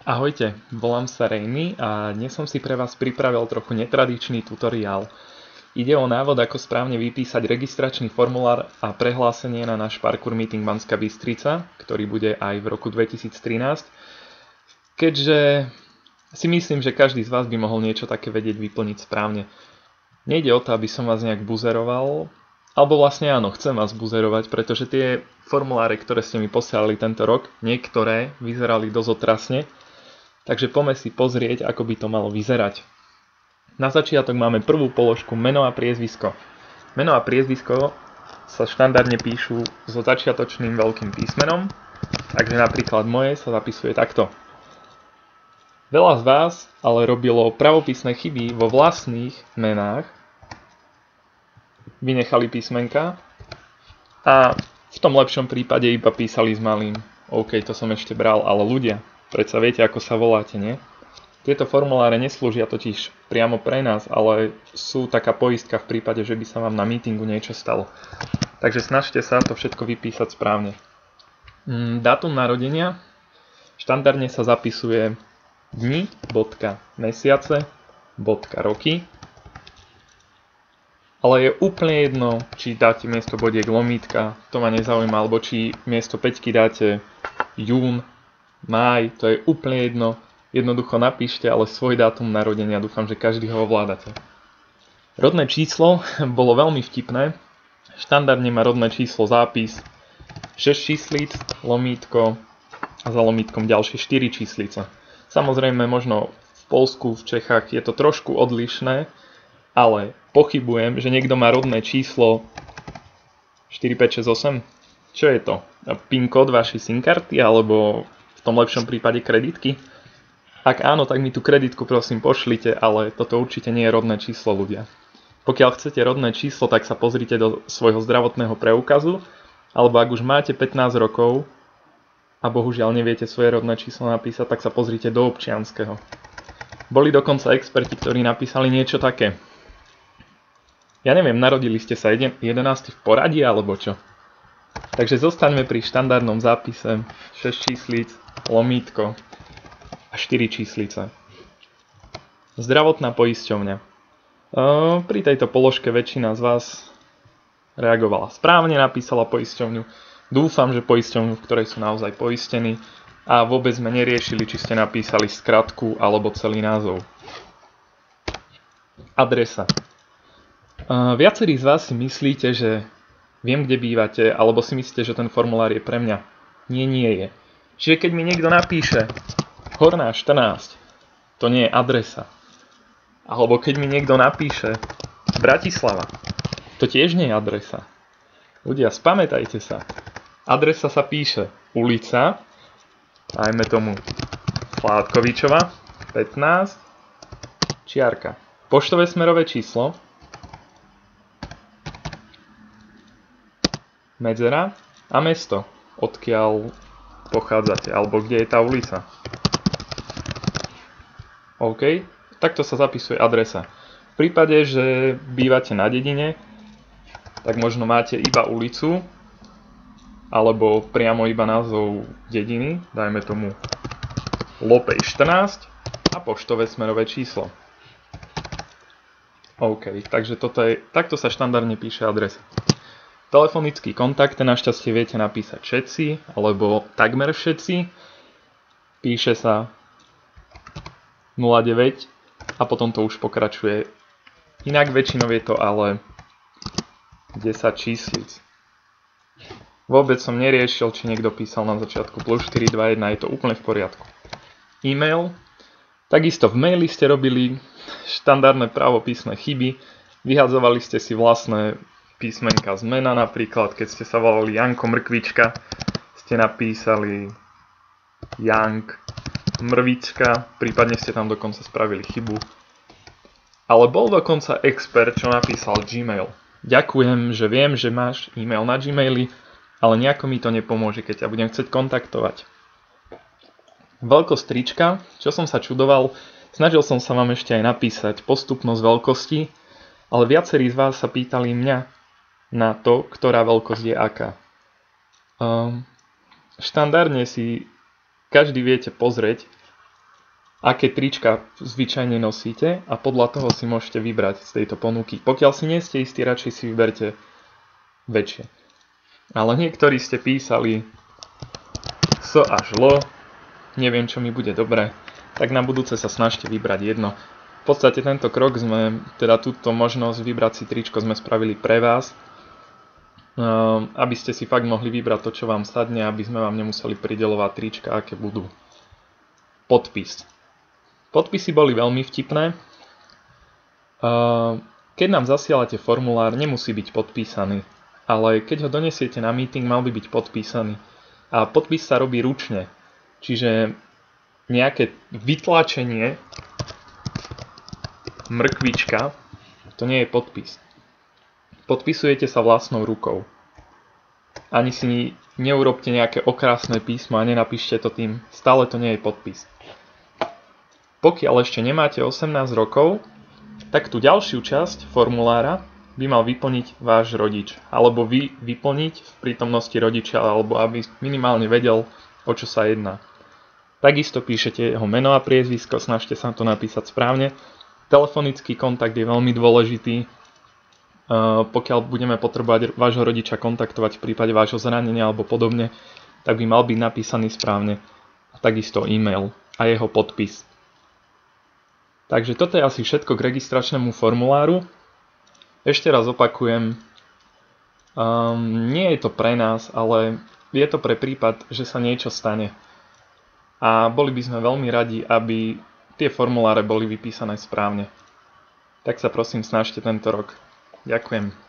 Ahojte, volám sa Rejmy a dnes som si pre vás pripravil trochu netradičný tutoriál. Ide o návod, ako správne vypísať registračný formulár a prehlásenie na náš Parkour Meeting Banská Bystrica, ktorý bude aj v roku 2013. Keďže si myslím, že každý z vás by mohol niečo také vedieť vyplniť správne. Nejde o to, aby som vás nejak buzeroval, alebo vlastne áno, chcem vás buzerovať, pretože tie formuláre, ktoré ste mi posielali tento rok, niektoré vyzerali dosť otrasne. Takže poďme si pozrieť, ako by to malo vyzerať. Na začiatok máme prvú položku meno a priezvisko. Meno a priezvisko sa štandardne píšu so začiatočným veľkým písmenom, takže napríklad moje sa zapisuje takto. Veľa z vás ale robilo pravopisné chyby vo vlastných menách, vynechali písmenka a v tom lepšom prípade iba písali s malým. OK, to som ešte bral, ale ľudia, predsa viete, ako sa voláte, nie? Tieto formuláre neslúžia totiž priamo pre nás, ale sú taká poistka v prípade, že by sa vám na meetingu niečo stalo. Takže snažte sa to všetko vypísať správne. Dátum narodenia. Štandardne sa zapisuje dni, mesiace, roky. Ale je úplne jedno, či dáte miesto bodiek lomítka, to ma nezaujíma, alebo či miesto päťky dáte jún, máj, to je úplne jedno. Jednoducho napíšte ale svoj dátum narodenia, dúfam, že každý ho ovládate. Rodné číslo bolo veľmi vtipné. Štandardne má rodné číslo zápis 6 číslic, lomítko a za lomítkom ďalšie 4 číslice. Samozrejme, možno v Poľsku, v Čechách je to trošku odlišné, ale pochybujem, že niekto má rodné číslo 4, 5, 6, 8. Čo je to? PIN kód vašej SIM karty alebo v tom lepšom prípade kreditky? Ak áno, tak mi tú kreditku prosím pošlite, ale toto určite nie je rodné číslo, ľudia. Pokiaľ chcete rodné číslo, tak sa pozrite do svojho zdravotného preukazu, alebo ak už máte 15 rokov a bohužiaľ neviete svoje rodné číslo napísať, tak sa pozrite do občianskeho. Boli dokonca experti, ktorí napísali niečo také. Ja neviem, narodili ste sa 11. v poradí alebo čo? Takže zostaňme pri štandardnom zápise 6 číslic, lomítko a 4 číslice. Zdravotná poisťovňa. Pri tejto položke väčšina z vás reagovala správne, napísala poisťovňu. Dúfam, že poisťovňu, v ktorej sú naozaj poistení a vôbec sme neriešili, či ste napísali skratku alebo celý názov. Adresa. Viacerí z vás si myslíte, že viem, kde bývate, alebo si myslíte, že ten formulár je pre mňa. Nie je. Čiže keď mi niekto napíše Horná 14, to nie je adresa. Alebo keď mi niekto napíše Bratislava, to tiež nie je adresa. Ľudia, spamätajte sa. Adresa sa píše ulica, dajme tomu Sládkovičova, 15, čiarka. Poštové smerové číslo, medzera a mesto, odkiaľ pochádzate, alebo kde je tá ulica. OK, takto sa zapisuje adresa. V prípade, že bývate na dedine, tak možno máte iba ulicu, alebo priamo iba názov dediny, dajme tomu Lopej 14 a poštové smerové číslo. OK, takže takto sa štandardne píše adresa. Telefonický kontakt, našťastie viete napísať všetci, alebo takmer všetci. Píše sa 09 a potom to už pokračuje. Inak väčšinou je to ale 10 číslic. Vôbec som neriešil, či niekto písal na začiatku +421, je to úplne v poriadku. E-mail. Takisto v maili ste robili štandardné pravopisné chyby. Vyhadzovali ste si vlastné písmenka z mena, napríklad keď ste sa volali Janko Mrkvička, ste napísali Jank Mrvička, prípadne ste tam dokonca spravili chybu. Ale bol dokonca expert, čo napísal Gmail. Ďakujem, že viem, že máš e-mail na Gmaili, ale nejako mi to nepomôže, keď ťa budem chcieť kontaktovať. Veľkosť trička, čo som sa čudoval, snažil som sa vám ešte aj napísať postupnosť veľkosti, ale viacerí z vás sa pýtali mňa na to, ktorá veľkosť je aká. Štandardne si každý viete pozrieť aké trička zvyčajne nosíte a podľa toho si môžete vybrať z tejto ponuky. Pokiaľ si nie ste istí, radšej si vyberte väčšie. Ale niektorí ste písali S až L, neviem čo mi bude dobre, tak na budúce sa snažte vybrať jedno. V podstate tento krok sme, teda túto možnosť vybrať si tričko sme spravili pre vás, aby ste si fakt mohli vybrať to, čo vám sadne, aby sme vám nemuseli prideľovať trička, aké budú. Podpis. Podpisy boli veľmi vtipné. Keď nám zasielate formulár, nemusí byť podpísaný, ale keď ho donesiete na meeting, mal by byť podpísaný. A podpis sa robí ručne, čiže nejaké vytlačenie mrkvička, to nie je podpis. Podpisujete sa vlastnou rukou. Ani si neurobte nejaké okrasné písmo a nenapíšte to tým, stále to nie je podpis. Pokiaľ ešte nemáte 18 rokov, tak tú ďalšiu časť formulára by mal vyplniť váš rodič, alebo vy vyplniť v prítomnosti rodiča, alebo aby minimálne vedel, o čo sa jedná. Takisto píšete jeho meno a priezvisko, snažte sa to napísať správne. Telefonický kontakt je veľmi dôležitý, pokiaľ budeme potrebovať vášho rodiča kontaktovať v prípade vášho zranenia alebo podobne, tak by mal byť napísaný správne. A takisto e-mail a jeho podpis. Takže toto je asi všetko k registračnému formuláru. Ešte raz opakujem, nie je to pre nás, ale je to pre prípad, že sa niečo stane. A boli by sme veľmi radi, aby tie formuláre boli vypísané správne. Tak sa prosím snažte tento rok. Ďakujem.